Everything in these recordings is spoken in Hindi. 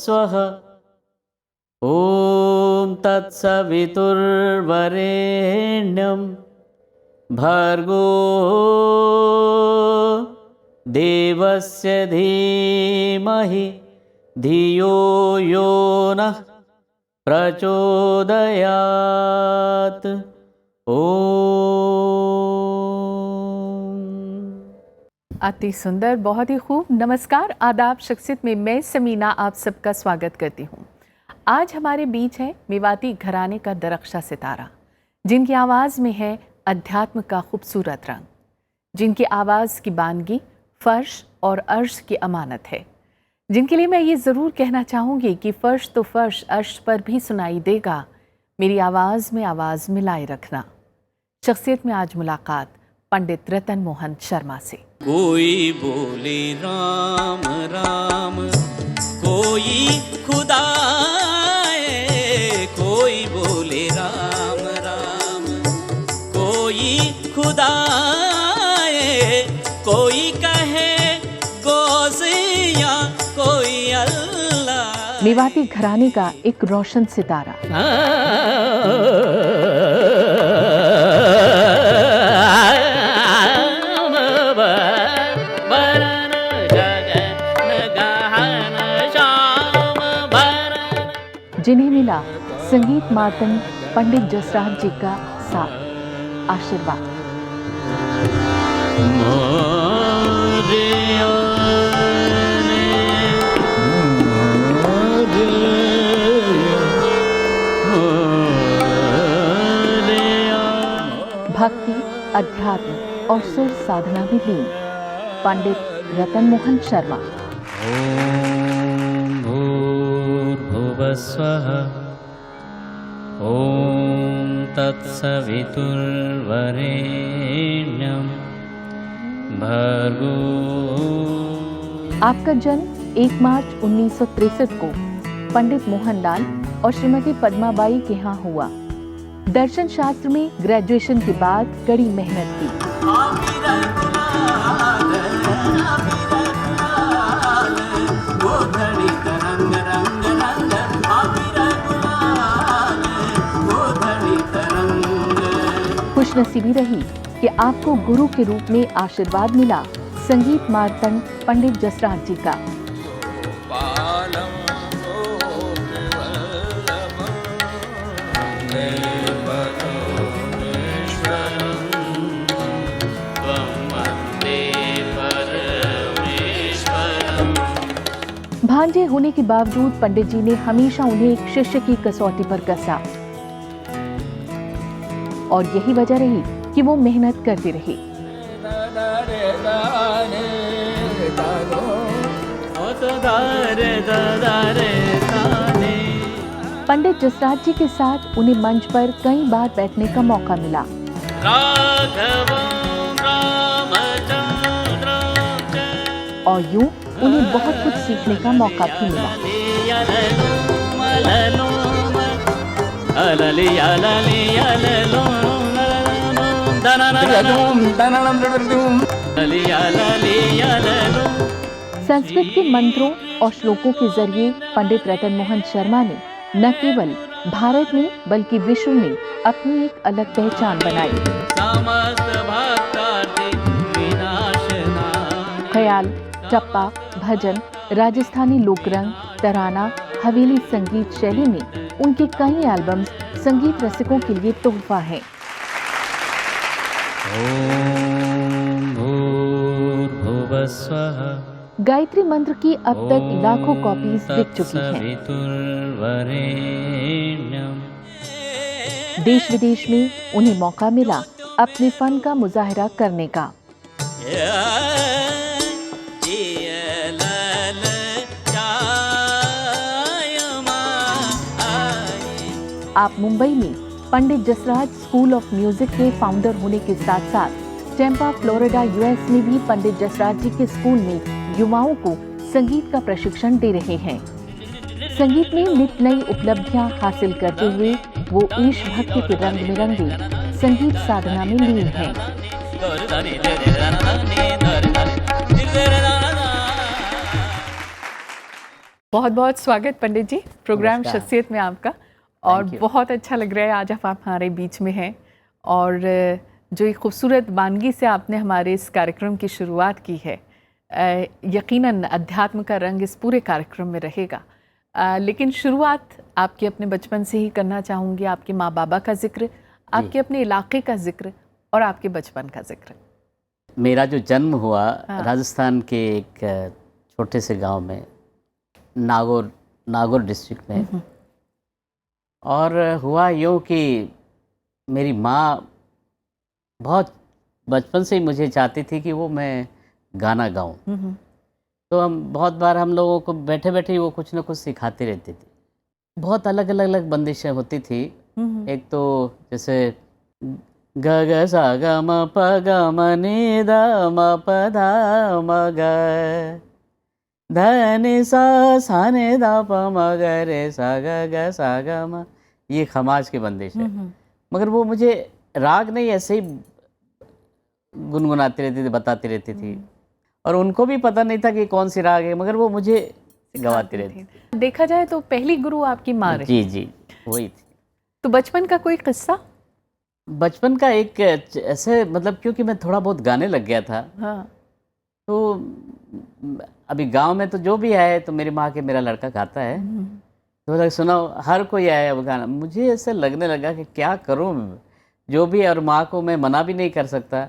भूर्भुवस्वः। ॐ तत्सवितुर्वरेण्यं भर्गो देवस्य धीमहि धियो यो नः प्रचोदयात्। अति सुंदर, बहुत ही खूब। नमस्कार, आदाब, शख्सियत में मैं समीना आप सबका स्वागत करती हूँ। आज हमारे बीच है मेवाती घराने का दरख्शा सितारा, जिनकी आवाज़ में है अध्यात्म का खूबसूरत रंग, जिनकी आवाज़ की बानगी फ़र्श और अर्श की अमानत है, जिनके लिए मैं ये ज़रूर कहना चाहूँगी कि फ़र्श तो फ़र्श अर्श पर भी सुनाई देगा, मेरी आवाज़ में आवाज़ मिलाए रखना। शख्सियत में आज मुलाकात पंडित रतन मोहन शर्मा से। कोई बोले राम राम, कोई खुदा है, कोई बोले राम राम, कोई खुदा है, कोई कहे गौसिया, कोई अल्लाह। मेवाती घराने का एक रोशन सितारा। जिन्हें मिला संगीत मातन पंडित जसराज जी का साथ, आशीर्वाद। भक्ति, अध्यात्म और सुर साधना में लीन पंडित रतन मोहन शर्मा। स्वः। ॐ तत्सवितुर्वरेण्यं भर्गो। आपका जन्म 1 मार्च 1963 को पंडित मोहनलाल और श्रीमती पद्माबाई के यहाँ हुआ। दर्शन शास्त्र में ग्रेजुएशन के बाद कड़ी मेहनत की। खुशनसीबी रही कि आपको गुरु के रूप में आशीर्वाद मिला संगीत मार्तंड पंडित जसराज जी का। भांजे होने के बावजूद पंडित जी ने हमेशा उन्हें एक शिष्य की कसौटी पर कसा और यही वजह रही कि वो मेहनत करते रहे। पंडित जसराज जी के साथ उन्हें मंच पर कई बार बैठने का मौका मिला। और यूं उन्हें बहुत कुछ सीखने का मौका भी मिला। संस्कृत के मंत्रों और श्लोकों के जरिए पंडित रतन मोहन शर्मा ने न केवल भारत में बल्कि विश्व में अपनी एक अलग पहचान बनाई। ख्याल, टप्पा, भजन, राजस्थानी लोकरंग, तराना, हवेली संगीत शैली में उनके कई एल्बम्स संगीत रसिकों के लिए तोहफा हैं। गायत्री मंत्र की अब तक लाखों कॉपीज बिक चुकी हैं। देश विदेश में उन्हें मौका मिला अपने फन का मुजाहरा करने का। आप मुंबई में Pandit Jasraj school of music के फाउंडर होने के साथ साथ टेम्पा, फ्लोरिडा, यूएस में भी पंडित जसराज जी के स्कूल में युवाओं को संगीत का प्रशिक्षण दे रहे हैं। संगीत में नित नई उपलब्धियां हासिल करते हुए वो ईश भक्ति के रंग में रंगे संगीत साधना में लीन हैं। बहुत बहुत स्वागत पंडित जी प्रोग्राम नमस्कार। शख्सियत में आपका। और Thank you. बहुत अच्छा लग रहा है आज आप हमारे बीच में हैं, और जो एक खूबसूरत वानगी से आपने हमारे इस कार्यक्रम की शुरुआत की है, यकीनन अध्यात्म का रंग इस पूरे कार्यक्रम में रहेगा। लेकिन शुरुआत आपके अपने बचपन से ही करना चाहूँगी। आपके माँ बाबा का जिक्र, आपके अपने इलाके का जिक्र और आपके बचपन का जिक्र। मेरा जो जन्म हुआ हाँ। राजस्थान के एक छोटे से गांव में, नागौर डिस्ट्रिक्ट में। और हुआ यूँ कि मेरी माँ बहुत बचपन से ही मुझे चाहती थी कि वो मैं गाना गाऊं। तो बहुत बार हम लोगों को बैठे बैठे ही वो कुछ ना कुछ सिखाती रहती थी। बहुत अलग अलग बंदिशें होती थी। एक तो जैसे ग ग सा ग म प ग म नि द म प ध म ग ध नि सा नि द प म ग रे सा ग सा ग म। ये खमाज की बंदिश है, मगर वो मुझे राग नहीं ऐसे ही गुनगुनाती रहती थी, बताती रहती थी। और उनको भी पता नहीं था कि कौन सी राग है, मगर वो मुझे गवाती रहती थी। देखा जाए तो पहली गुरु आपकी माँ रही। जी वही थी। तो बचपन का कोई किस्सा? बचपन का एक ऐसे मतलब क्योंकि मैं थोड़ा बहुत गाने लग गया था। हाँ। तो अभी गांव में तो जो भी आए तो मेरी माँ के मेरा लड़का गाता है, तो लगा सुनो हर कोई आया वो गाना। मुझे ऐसे लगने लगा कि क्या करूँ जो भी, और माँ को मैं मना भी नहीं कर सकता।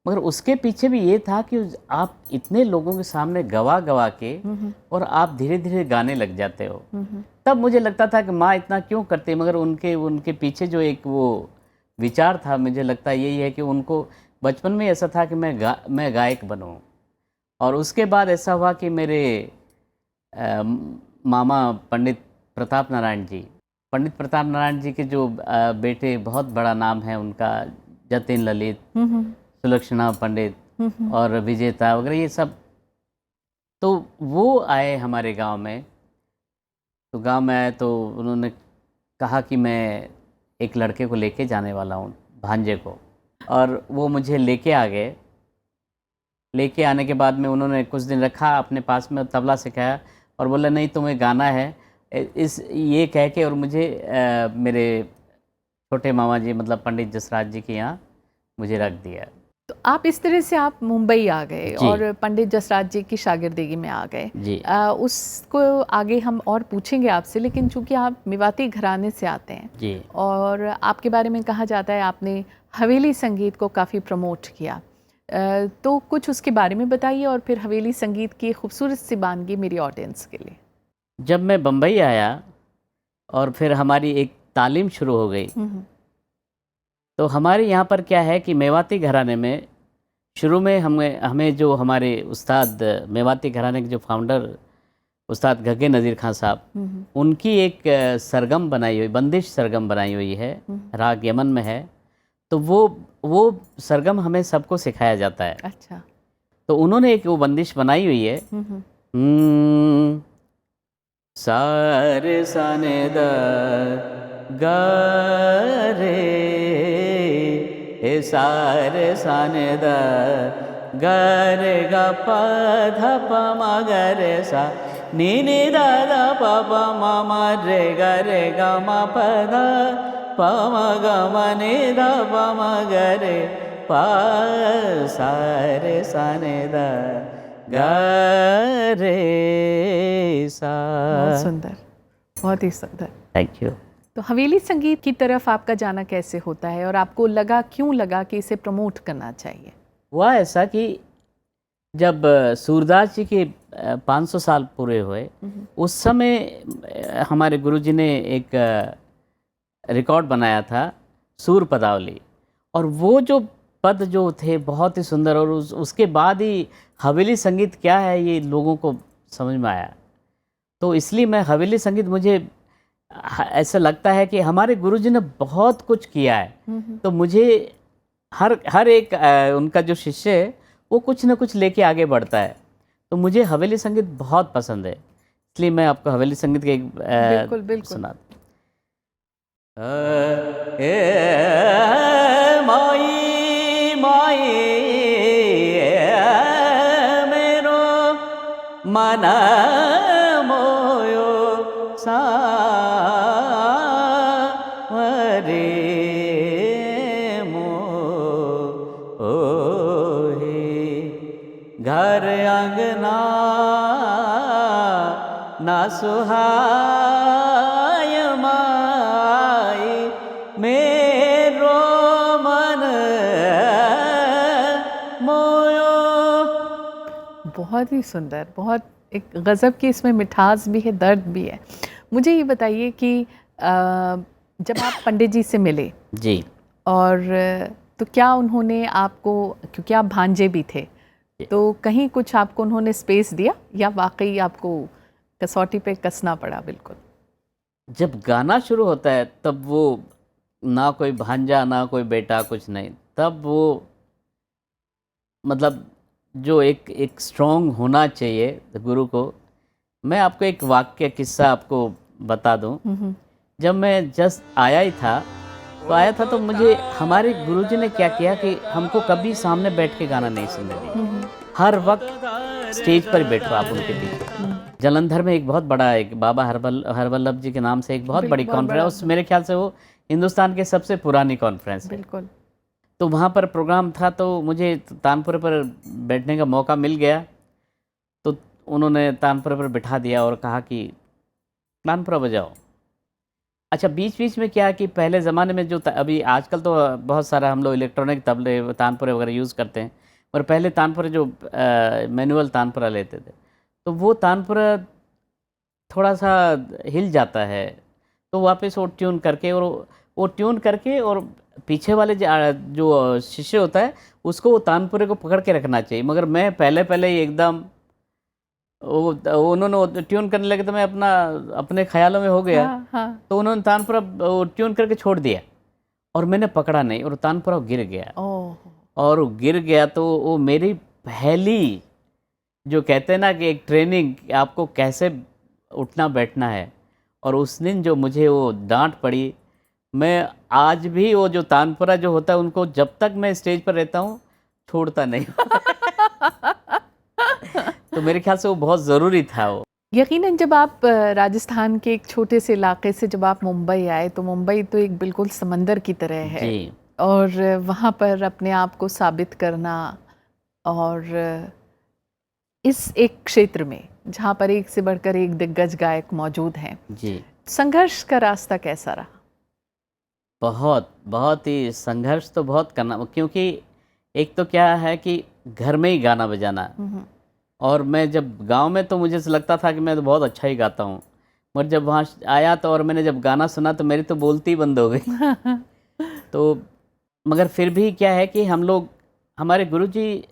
मगर उसके पीछे भी ये था कि आप इतने लोगों के सामने गवा के और आप धीरे धीरे गाने लग जाते हो। तब मुझे लगता था कि माँ इतना क्यों करती है, मगर उनके पीछे जो एक वो विचार था, मुझे लगता यही है कि उनको बचपन में ऐसा था कि मैं गायक बनूं। और उसके बाद ऐसा हुआ कि मेरे मामा पंडित प्रताप नारायण जी के जो बेटे, बहुत बड़ा नाम है उनका, जतिन ललित, सुलक्षणा पंडित और विजेता वगैरह, ये सब, तो वो आए हमारे गांव में। तो गांव में आए तो उन्होंने कहा कि मैं एक लड़के को लेके जाने वाला हूँ, भांजे को। और वो मुझे लेके आ गए। लेके आने के बाद में उन्होंने कुछ दिन रखा अपने पास में, तबला सिखाया और बोला नहीं तुम्हें गाना है, ये कह के, और मुझे मेरे छोटे मामा जी मतलब पंडित जसराज जी के यहाँ मुझे रख दिया। तो आप इस तरह से आप मुंबई आ गए और पंडित जसराज जी की शागिर्दगी में आ गए जी। उसको आगे हम और पूछेंगे आपसे, लेकिन चूंकि आप मेवाती घराने से आते हैं जी, और आपके बारे में कहा जाता है आपने हवेली संगीत को काफ़ी प्रमोट किया, तो कुछ उसके बारे में बताइए और फिर हवेली संगीत की खूबसूरत सी वानगी मेरी ऑडियंस के लिए। जब मैं बम्बई आया और फिर हमारी एक तालीम शुरू हो गई, तो हमारे यहाँ पर क्या है कि मेवाती घराने में शुरू में हमें जो हमारे उस्ताद, मेवाती घराने के जो फाउंडर उस्ताद घग्गे नज़ीर खान साहब, उनकी एक सरगम बनाई हुई, बंदिश सरगम बनाई हुई है, राग यमन में है। तो वो सरगम हमें सबको सिखाया जाता है। अच्छा। तो उन्होंने एक वो बंदिश बनाई हुई है, सारे साने द गा रे, हे सारे साने द गा रे गा प ध प म ग रे सा नी नी द द प प म म रे गा म प ध प म ग म नि ध प म ग रे प सारे साने द गा रे सा। बहुत सुंदर, बहुत ही सुंदर। Thank you. तो हवेली संगीत की तरफ आपका जाना कैसे होता है और आपको क्यों लगा कि इसे प्रमोट करना चाहिए? हुआ ऐसा कि जब सूरदास जी के 500 साल पूरे हुए, उस समय हमारे गुरुजी ने एक रिकॉर्ड बनाया था, सूर पदावली, और वो जो पद जो थे बहुत ही सुंदर, और उसके बाद ही हवेली संगीत क्या है ये लोगों को समझ में आया। तो इसलिए मैं हवेली संगीत, मुझे ऐसा लगता है कि हमारे गुरुजी ने बहुत कुछ किया है, तो मुझे हर एक उनका जो शिष्य है वो कुछ ना कुछ लेके आगे बढ़ता है। तो मुझे हवेली संगीत बहुत पसंद है, इसलिए मैं आपको हवेली संगीत के एक बिल्कुल सुनाता हूँ। माई माई मेरो मन मोर सावरे मोहे, घर अंगना ना सुहाय माई, मेरो मन मोयो। बहुत ही सुंदर, बहुत एक गज़ब की इसमें मिठास भी है, दर्द भी है। मुझे ये बताइए कि जब आप पंडित जी से मिले जी, और तो क्या उन्होंने आपको, क्योंकि आप भांजे भी थे, तो कहीं कुछ आपको उन्होंने स्पेस दिया या वाकई आपको कसौटी पे कसना पड़ा? बिल्कुल। जब गाना शुरू होता है तब वो ना कोई भांजा ना कोई बेटा, कुछ नहीं, तब वो मतलब जो एक स्ट्रॉन्ग होना चाहिए गुरु को। मैं आपको एक वाक्य किस्सा आपको बता दूं। जब मैं जस्ट आया ही था तो मुझे हमारे गुरुजी ने क्या किया कि हमको कभी सामने बैठ के गाना नहीं सुनने दिया। हर वक्त स्टेज पर बैठो आप उनके पीछे। जालंधर में एक बहुत बड़ा, एक बाबा हरवल्लभ जी के नाम से एक बहुत बड़ी कॉन्फ्रेंस, मेरे ख्याल से वो हिंदुस्तान के सबसे पुरानी कॉन्फ्रेंस है। बिल्कुल। तो वहाँ पर प्रोग्राम था, तो मुझे तानपुरे पर बैठने का मौका मिल गया। तो उन्होंने तानपुरे पर बिठा दिया और कहा कि तानपुरा बजाओ। अच्छा, बीच बीच में क्या कि पहले ज़माने में जो अभी आजकल तो बहुत सारा हम लोग इलेक्ट्रॉनिक तबले तानपुरे वगैरह यूज़ करते हैं, और पहले तानपुरे जो मैनुअल तानपुरा लेते थे, तो वो तानपुरा थोड़ा सा हिल जाता है, तो वापस वो ट्यून करके और पीछे वाले जो शिष्य होता है उसको वो तानपुरे को पकड़ के रखना चाहिए। मगर मैं पहले ही एकदम उन्होंने ट्यून करने लगे तो मैं अपने ख्यालों में हो गया। हाँ। तो उन्होंने तानपुरा ट्यून करके छोड़ दिया और मैंने पकड़ा नहीं और तानपुरा गिर गया। और गिर गया तो वो मेरी पहली, जो कहते हैं ना कि एक ट्रेनिंग, आपको कैसे उठना बैठना है, और उस दिन जो मुझे वो डांट पड़ी, मैं आज भी वो जो तानपुरा जो होता है उनको जब तक मैं स्टेज पर रहता हूँ छोड़ता नहीं। तो मेरे ख्याल से वो बहुत ज़रूरी था वो। यकीनन जब आप राजस्थान के एक छोटे से इलाके से जब आप मुंबई आए, तो मुंबई तो एक बिल्कुल समंदर की तरह है जी। और वहाँ पर अपने आप को साबित करना, और इस एक क्षेत्र में जहाँ पर एक से बढ़कर एक दिग्गज गायक मौजूद हैं जी, संघर्ष का रास्ता कैसा रहा? बहुत ही संघर्ष तो बहुत करना, क्योंकि एक तो क्या है कि घर में ही गाना बजाना, और मैं जब गांव में तो मुझे लगता था कि मैं तो बहुत अच्छा ही गाता हूँ, मगर जब वहाँ आया तो और मैंने जब गाना सुना तो मेरी तो बोलती बंद हो गई। तो मगर फिर भी क्या है कि हम लोग, हमारे गुरुजी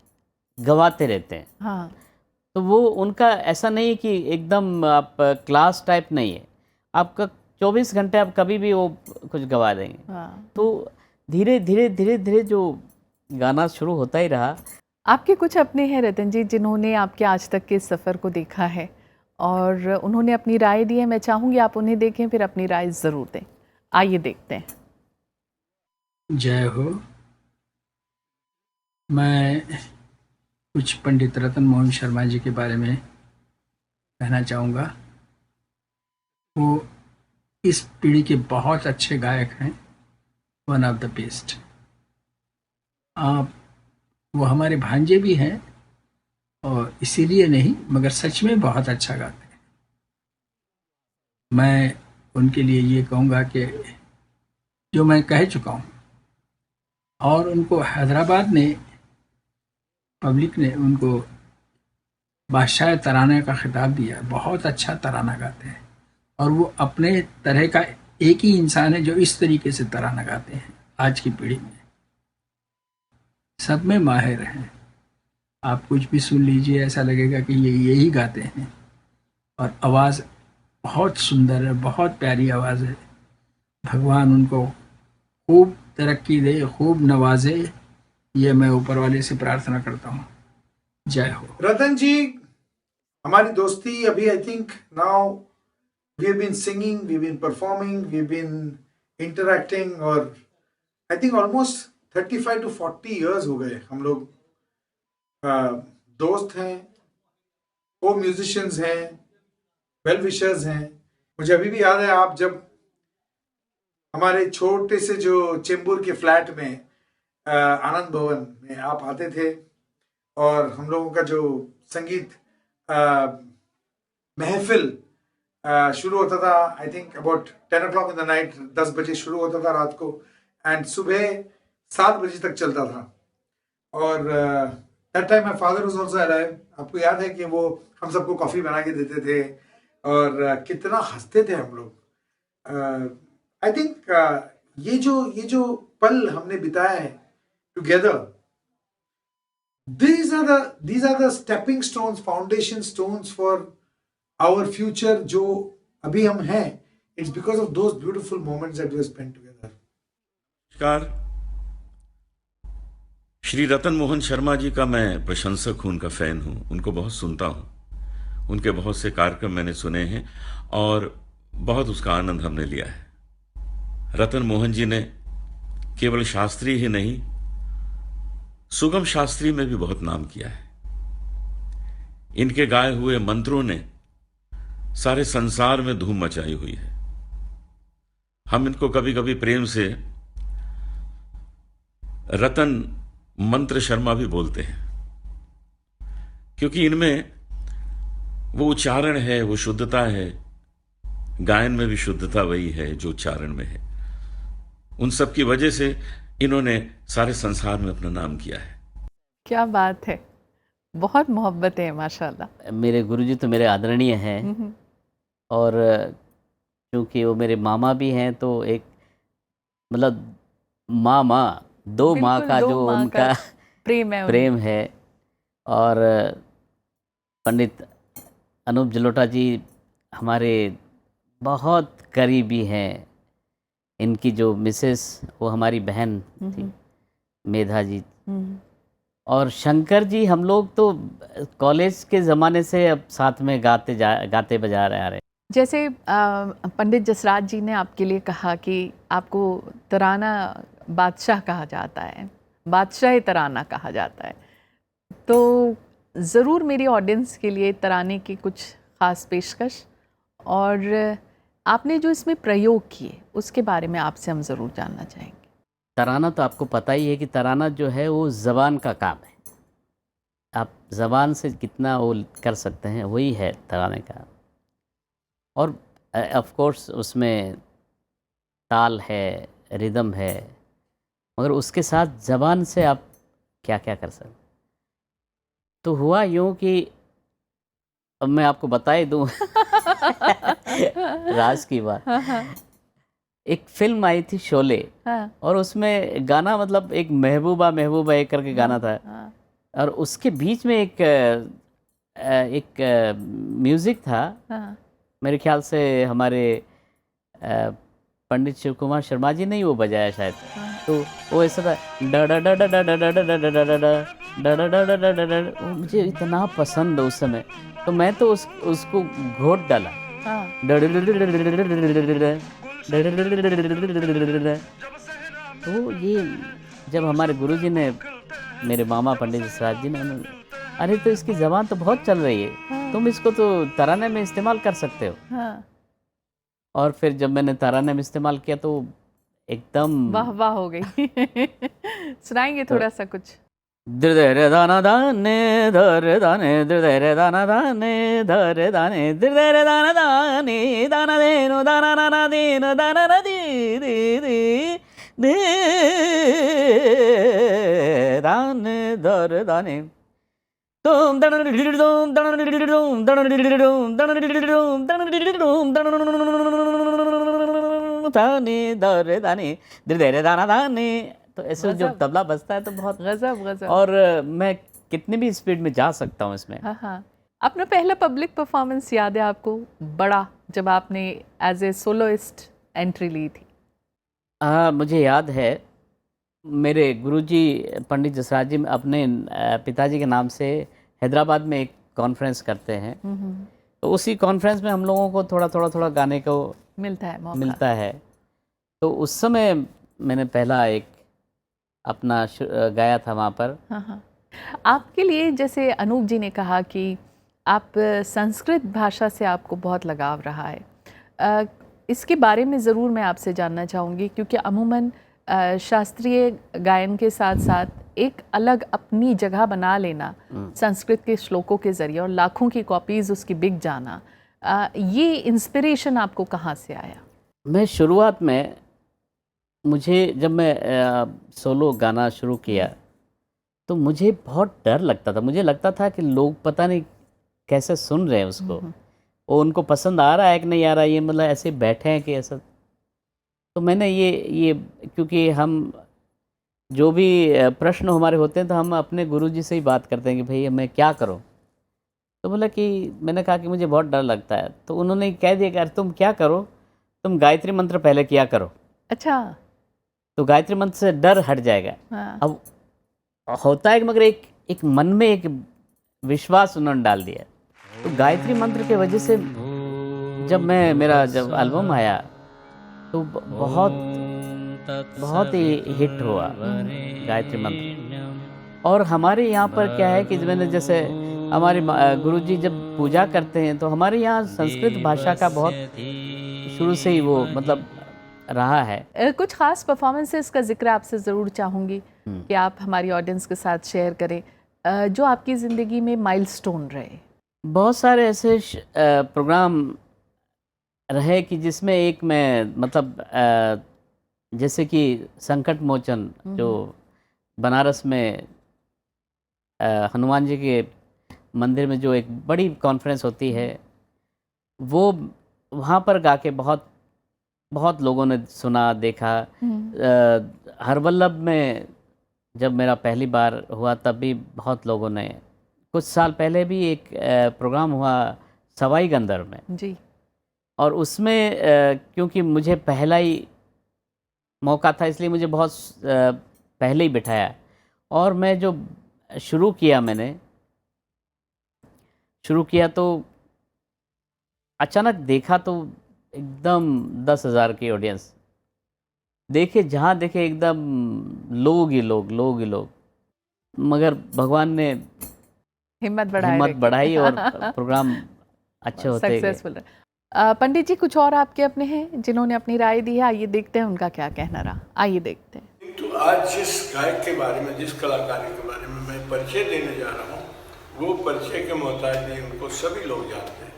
गवाते रहते हैं। हाँ। तो वो उनका ऐसा नहीं है कि एकदम आप क्लास टाइप नहीं है, आपका 24 घंटे आप कभी भी वो कुछ गवा देंगे। हाँ। तो धीरे धीरे जो गाना शुरू होता ही रहा। आपके कुछ अपने हैं रतन जी जिन्होंने आपके आज तक के सफ़र को देखा है और उन्होंने अपनी राय दी है। मैं चाहूँगी आप उन्हें देखें, फिर अपनी राय ज़रूर दें। आइए देखते हैं। जय हो। मैं कुछ पंडित रतन मोहन शर्मा जी के बारे में कहना चाहूँगा। वो इस पीढ़ी के बहुत अच्छे गायक हैं, वन ऑफ द बेस्ट। वो हमारे भांजे भी हैं और इसीलिए नहीं मगर सच में बहुत अच्छा गाते हैं। मैं उनके लिए ये कहूँगा कि जो मैं कह चुका हूँ, और उनको हैदराबाद ने, पब्लिक ने उनको बादशाह तराने का खिताब दिया। बहुत अच्छा तराना गाते हैं और वो अपने तरह का एक ही इंसान है जो इस तरीके से तराना गाते हैं। आज की पीढ़ी में सब में माहिर हैं। आप कुछ भी सुन लीजिए, ऐसा लगेगा कि ये यही गाते हैं। और आवाज़ बहुत सुंदर है, बहुत प्यारी आवाज़ है। भगवान उनको खूब तरक्की दे, खूब नवाजे, ये मैं ऊपर वाले से प्रार्थना करता हूँ। जय हो। रतन जी, हमारी दोस्ती अभी I think now we have been singing, we have been performing, we have been interacting, और I think almost 35 to 40 years हो गए हम लोग दोस्त हैं, को म्यूजिशियंस हैं, वेल विशर्स हैं। मुझे अभी भी याद है, आप जब हमारे छोटे से जो चेंबूर के फ्लैट में आनंद भवन में आप आते थे, और हम लोगों का जो संगीत महफिल शुरू होता था, I think about 10 o'clock in the night, 10 बजे शुरू होता था रात को, एंड सुबह 7 बजे तक चलता था। और that time my father was also alive. आपको याद है कि वो हम सबको कॉफी बना के देते थे, और कितना हंसते थे हम लोग। आई थिंक ये जो पल हमने बिताया है together, these are the stepping stones, foundation stones for our future जो अभी हम हैं, it's because of those beautiful moments that we have spent together. नमस्कार। श्री रतन मोहन शर्मा जी का मैं प्रशंसक हूं, उनका फैन हूं, उनको बहुत सुनता हूं। उनके बहुत से कार्यक्रम मैंने सुने हैं और बहुत उसका आनंद हमने लिया है। रतन मोहन जी ने केवल शास्त्रीय ही नहीं, सुगम शास्त्रीय में भी बहुत नाम किया है। इनके गाए हुए मंत्रों ने सारे संसार में धूम मचाई हुई है। हम इनको कभी कभी प्रेम से रतन मंत्र शर्मा भी बोलते हैं, क्योंकि इनमें वो उच्चारण है, वो शुद्धता है। गायन में भी शुद्धता वही है जो उच्चारण में है। उन सब की वजह से इन्होंने सारे संसार में अपना नाम किया है। क्या बात है, बहुत मोहब्बत है माशाल्लाह। मेरे गुरुजी तो मेरे आदरणीय हैं, और क्योंकि वो मेरे मामा भी हैं, तो एक मतलब दो माँ का दो जो माँ उनका का प्रेम है। और पंडित अनूप जलोटा जी हमारे बहुत करीबी हैं। इनकी जो मिसेस, वो हमारी बहन थी, मेधा जी। और शंकर जी, हम लोग तो कॉलेज के ज़माने से अब साथ में गाते बजा रहे आ रहे। जैसे पंडित जसराज जी ने आपके लिए कहा कि आपको तराना बादशाह कहा जाता है, बादशाह तराना कहा जाता है, तो ज़रूर मेरी ऑडियंस के लिए तराने की कुछ ख़ास पेशकश, और आपने जो इसमें प्रयोग किए उसके बारे में आपसे हम ज़रूर जानना चाहेंगे। तराना तो आपको पता ही है कि तराना जो है वो ज़बान का काम है। आप ज़बान से कितना वो कर सकते हैं, वही है तराने का। और ऑफ कोर्स उसमें ताल है, रिदम है, मगर उसके साथ ज़बान से आप क्या क्या कर सकते। तो हुआ यूँ कि अब मैं आपको बता ही दूँ राज की बात। एक फिल्म आई थी शोले, और उसमें गाना, मतलब एक महबूबा एक करके गाना था, और उसके बीच में एक म्यूज़िक था। मेरे ख्याल से हमारे पंडित शिव कुमार शर्मा जी ने ही वो बजाया शायद। तो वो ऐसा था, डा डा डा डा डा डा डा डा डा डा डा डा डा डा डा डा डा। वो मुझे इतना पसंद है उस समय, तो मैं तो उसको घोट डाला। तो ये जब हमारे गुरुजी ने, मेरे मामा पंडित जसराज जी ने, अरे तो इसकी ज़बान तो बहुत चल रही है, तुम इसको तो तराने में इस्तेमाल कर सकते हो। और फिर जब मैंने तराने में इस्तेमाल किया तो एकदम वाह वाह हो गई। सुनाएंगे थोड़ा सा कुछ। दृदरे दाना दाने धरे दाने, दृदरे दाना दाने धरे दाने, दृदरे दाना दाने दाना देनो दाना नाना देनो दाना ना दी दी दी दे दाने धरे दाने, तुम दाना डिडुम दाना डिडुम दाना डिडुम दाना डिडुम दाना डिडुम दाने धरे दाने, दृदरे दाना दाने। तो ऐसे जो तबला बजता है तो बहुत गजब। और मैं कितनी भी स्पीड में जा सकता हूँ इसमें। हाँ। अपना पहला पब्लिक परफॉर्मेंस याद है आपको, बड़ा, जब आपने एज ए सोलोइस्ट एंट्री ली थी? मुझे याद है, मेरे गुरुजी पंडित जसराज जी अपने पिताजी के नाम से हैदराबाद में एक कॉन्फ्रेंस करते हैं। तो उसी कॉन्फ्रेंस में हम लोगों को थोड़ा गाने को मिलता है। तो उस समय मैंने पहला एक अपना गाया था वहाँ पर। हाँ। आपके लिए, जैसे अनूप जी ने कहा कि आप संस्कृत भाषा से आपको बहुत लगाव रहा है, इसके बारे में ज़रूर मैं आपसे जानना चाहूँगी, क्योंकि अमूमन शास्त्रीय गायन के साथ साथ एक अलग अपनी जगह बना लेना संस्कृत के श्लोकों के ज़रिए और लाखों की कॉपीज़ उसकी बिक जाना, ये इंस्पिरेशन आपको कहाँ से आया? मैं शुरुआत में, मुझे जब मैं सोलो गाना शुरू किया तो मुझे बहुत डर लगता था। मुझे लगता था कि लोग पता नहीं कैसे सुन रहे हैं उसको, वो उनको पसंद आ रहा है कि नहीं आ रहा है, ये मतलब ऐसे बैठे हैं कि ऐसा। तो मैंने ये क्योंकि हम जो भी प्रश्न हमारे होते हैं तो हम अपने गुरुजी से ही बात करते हैं कि भाई मैं क्या करूं। तो बोला कि, मैंने कहा कि मुझे बहुत डर लगता है। तो उन्होंने कह दिया कि अरे तुम क्या करो, तुम गायत्री मंत्र पहले किया करो। अच्छा। तो गायत्री मंत्र से डर हट जाएगा। हाँ। अब होता है कि मगर एक मन में एक विश्वास उन्होंने डाल दिया। तो गायत्री मंत्र के वजह से जब मेरा एल्बम आया तो बहुत ही हिट हुआ गायत्री मंत्र। और हमारे यहाँ पर क्या है कि मैंने जैसे हमारे गुरुजी जब पूजा करते हैं तो हमारे यहाँ संस्कृत भाषा का बहुत शुरू से ही वो मतलब रहा है। कुछ ख़ास परफॉर्मेंसेस का जिक्र आपसे ज़रूर चाहूँगी कि आप हमारी ऑडियंस के साथ शेयर करें, जो आपकी ज़िंदगी में माइलस्टोन रहे। बहुत सारे ऐसे प्रोग्राम रहे कि जिसमें एक मैं मतलब जैसे कि संकट मोचन जो बनारस में हनुमान जी के मंदिर में जो एक बड़ी कॉन्फ्रेंस होती है, वो वहाँ पर गा के बहुत लोगों ने सुना देखा। हरवल्लभ में जब मेरा पहली बार हुआ तब भी बहुत लोगों ने, कुछ साल पहले भी एक प्रोग्राम हुआ सवाई गंधर्व में जी, और उसमें क्योंकि मुझे पहला ही मौका था इसलिए मुझे बहुत पहले ही बिठाया। और मैं जो मैंने शुरू किया तो अचानक देखा तो एकदम 10,000 की ऑडियंस, देखे जहाँ देखे एकदम लोग ही लोग। मगर भगवान ने हिम्मत बढ़ाई और प्रोग्राम अच्छे होते गए। सक्सेसफुल। पंडित जी, कुछ और आपके अपने हैं जिन्होंने अपनी राय दी है, आइए देखते हैं उनका क्या कहना रहा। आइए देखते हैं। तो आज जिस गायक के बारे में, जिस कलाकारी के बारे में मैं परिचय देने जा रहा हूँ, वो परिचय के मोहताज नहीं, उनको सभी लोग जानते हैं।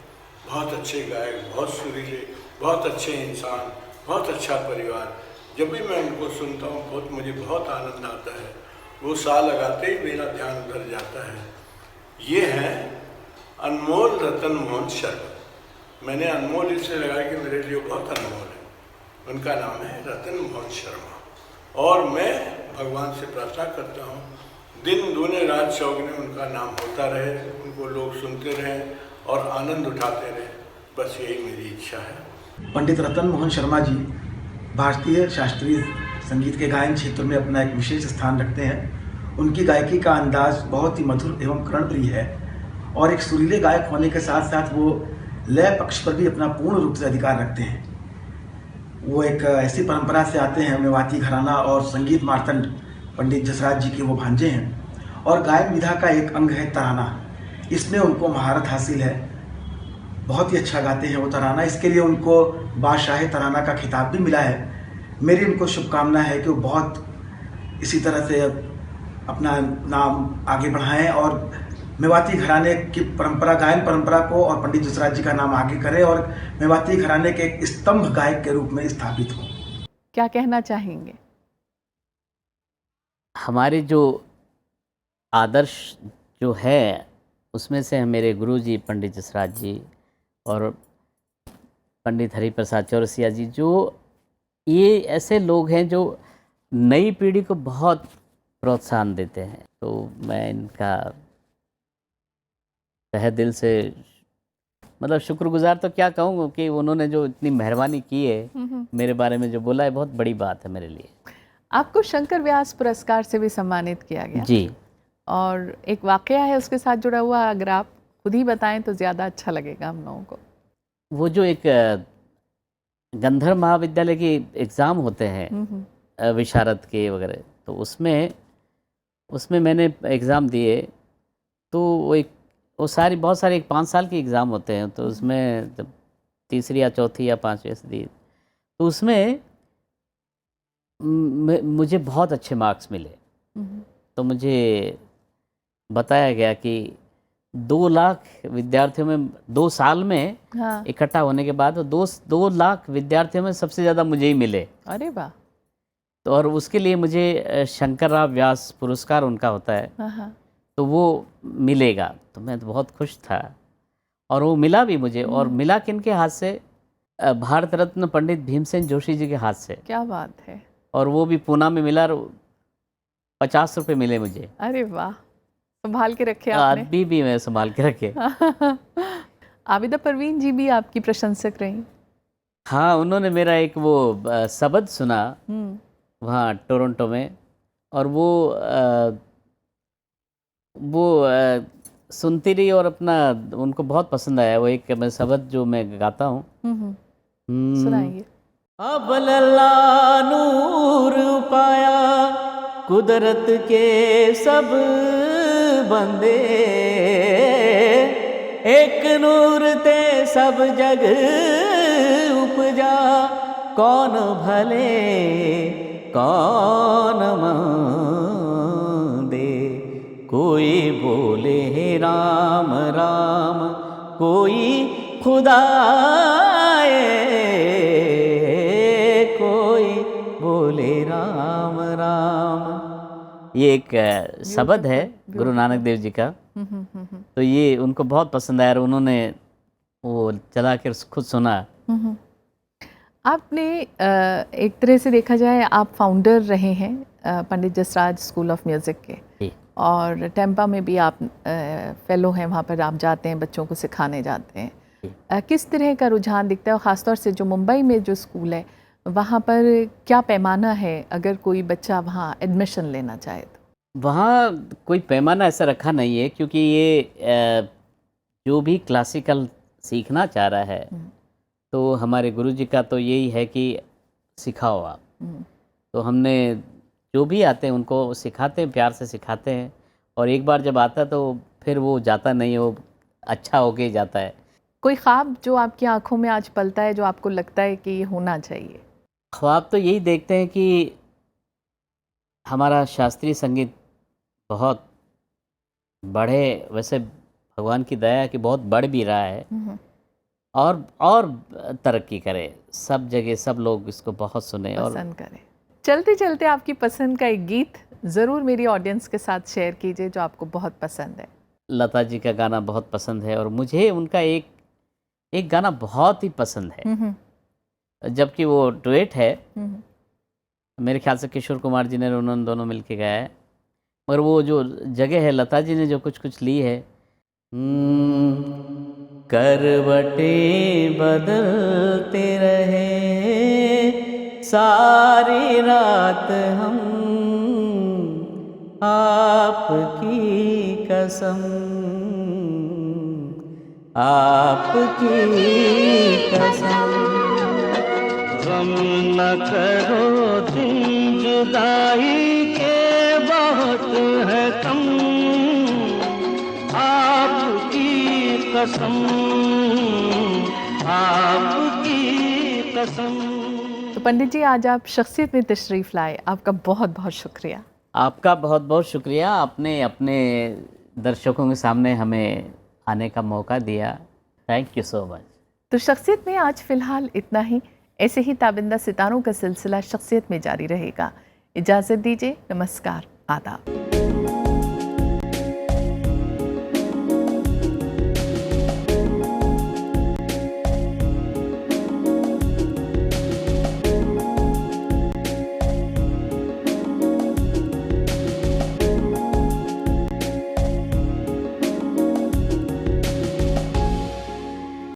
बहुत अच्छे गायक, बहुत सुरीले, बहुत अच्छे इंसान, बहुत अच्छा परिवार। जब भी मैं उनको सुनता हूँ मुझे बहुत आनंद आता है। वो सा लगाते ही मेरा ध्यान उधर जाता है। ये हैं अनमोल रतन मोहन शर्मा। मैंने अनमोल इसलिए लगाया कि मेरे लिए बहुत अनमोल है। उनका नाम है रतन मोहन शर्मा। और मैं भगवान से प्रार्थना करता हूँ दिन दूने रात चौगुने उनका नाम होता रहे, उनको लोग सुनते रहें और आनंद उठाते रहें। बस यही मेरी इच्छा है। पंडित रतन मोहन शर्मा जी भारतीय शास्त्रीय संगीत के गायन क्षेत्र में अपना एक विशेष स्थान रखते हैं। उनकी गायकी का अंदाज बहुत ही मधुर एवं कर्णप्रिय है और एक सुरीले गायक होने के साथ साथ वो लय पक्ष पर भी अपना पूर्ण रूप से अधिकार रखते हैं। वो एक ऐसी परंपरा से आते हैं, मेवाती घराना और संगीत मार्तंड पंडित जसराज जी के वो भांजे हैं। और गायन विधा का एक अंग है तराना, इसमें उनको महारत हासिल है। बहुत ही अच्छा गाते हैं वो तराना। इसके लिए उनको बादशाह तराना का खिताब भी मिला है। मेरी उनको शुभकामना है कि वो बहुत इसी तरह से अपना नाम आगे बढ़ाएं और मेवाती घराने की परंपरा, गायन परंपरा को और पंडित जसराज जी का नाम आगे करें और मेवाती घराने के एक स्तंभ गायक के रूप में स्थापित हों। क्या कहना चाहेंगे? हमारे जो आदर्श जो है उसमें से मेरे गुरुजी पंडित जसराज जी और पंडित हरिप्रसाद चौरसिया जी, जो ये ऐसे लोग हैं जो नई पीढ़ी को बहुत प्रोत्साहन देते हैं। तो मैं इनका तहे दिल से मतलब शुक्रगुजार तो क्या कहूँ कि उन्होंने जो इतनी मेहरबानी की है मेरे बारे में, जो बोला है, बहुत बड़ी बात है मेरे लिए। आपको शंकर व्यास पुरस्कार से भी सम्मानित किया गया जी, और एक वाकया है उसके साथ जुड़ा हुआ, अगर आप खुद ही बताएं तो ज़्यादा अच्छा लगेगा हम लोगों को। वो जो एक गंधर्व महाविद्यालय के एग्ज़ाम होते हैं विशारद के वगैरह, तो उसमें मैंने एग्ज़ाम दिए। तो वो बहुत सारे 5 साल के एग्ज़ाम होते हैं। तो उसमें जब तीसरी या चौथी या 5वीं ऐसे दी। तो उसमें मुझे बहुत अच्छे मार्क्स मिले। तो मुझे बताया गया कि 2 लाख विद्यार्थियों में 2 साल में हाँ। इकट्ठा होने के बाद 2 लाख विद्यार्थियों में सबसे ज़्यादा मुझे ही मिले। अरे वाह। तो और उसके लिए मुझे शंकरराव व्यास पुरस्कार उनका होता है, हाँ हाँ। तो वो मिलेगा। तो मैं तो बहुत खुश था और वो मिला भी मुझे। और मिला किनके हाथ से? भारत रत्न पंडित भीमसेन जोशी जी के हाथ से। क्या बात है। और वो भी पूना में मिला, 50 रुपये मिले मुझे। अरे वाह, संभाल के रखे आपने। अभी भी मैं संभाल के रखे। आबिदा परवीन जी भी आपकी प्रशंसक रही। हाँ, उन्होंने मेरा एक वो शब्द सुना वहाँ टोरंटो में, और वो सुनती रही और अपना उनको बहुत पसंद आया। वो एक मैं शब्द जो मैं गाता हूँ। सुनाइए। अब लल्ला नूर पाया कुदरत के सब बंदे, एक नूर ते सब जग उपजा, कौन भले कौन मंदे। कोई बोले राम राम, कोई खुदाए, कोई बोले राम राम। ये एक शब्द है गुरु नानक देव जी का। तो ये उनको बहुत पसंद आया और उन्होंने वो चला कर खुद सुना। आपने एक तरह से देखा जाए आप फाउंडर रहे हैं Pandit Jasraj school of music के, और टेम्पा में भी आप फेलो हैं, वहाँ पर आप जाते हैं, बच्चों को सिखाने जाते हैं। किस तरह का रुझान दिखता है, और ख़ासतौर से जो मुंबई में जो स्कूल है वहाँ पर क्या पैमाना है अगर कोई बच्चा वहाँ एडमिशन लेना चाहे तो? वहाँ कोई पैमाना ऐसा रखा नहीं है, क्योंकि ये जो भी क्लासिकल सीखना चाह रहा है तो हमारे गुरुजी का तो यही है कि सिखाओ आप। तो हमने जो भी आते हैं उनको सिखाते हैं, प्यार से सिखाते हैं, और एक बार जब आता तो फिर वो जाता नहीं, वो अच्छा होके ही जाता है। कोई ख्वाब जो आपकी आंखों में आज पलता है, जो आपको लगता है कि ये होना चाहिए? ख्वाब तो यही देखते हैं कि हमारा शास्त्रीय संगीत बहुत बढ़े। वैसे भगवान की दया है कि बहुत बढ़ भी रहा है, और तरक्की करे, सब जगह सब लोग इसको बहुत सुने और पसंद करें। चलते चलते आपकी पसंद का एक गीत ज़रूर मेरी ऑडियंस के साथ शेयर कीजिए जो आपको बहुत पसंद है। लता जी का गाना बहुत पसंद है, और मुझे उनका एक गाना बहुत ही पसंद है, जबकि वो डुएट है। मेरे ख्याल से किशोर कुमार जी ने, उन्होंने दोनों मिलके गाया है, मगर वो जो जगह है लता जी ने जो कुछ ली है, करवटें बदलते रहे सारी रात हम, आपकी कसम, आपकी कसम। गम न करो तुम जुदाई के बहुत है कम, आपकी कसम, आपकी कसम। तो पंडित जी आज आप शख्सियत में तशरीफ़ लाए, आपका बहुत बहुत शुक्रिया। आपका बहुत बहुत शुक्रिया, आपने अपने दर्शकों के सामने हमें आने का मौका दिया। Thank you so much. तो शख्सियत में आज फ़िलहाल इतना ही। ऐसे ही ताबिंदा सितारों का सिलसिला शख्सियत में जारी रहेगा। इजाज़त दीजिए, नमस्कार, आदाब।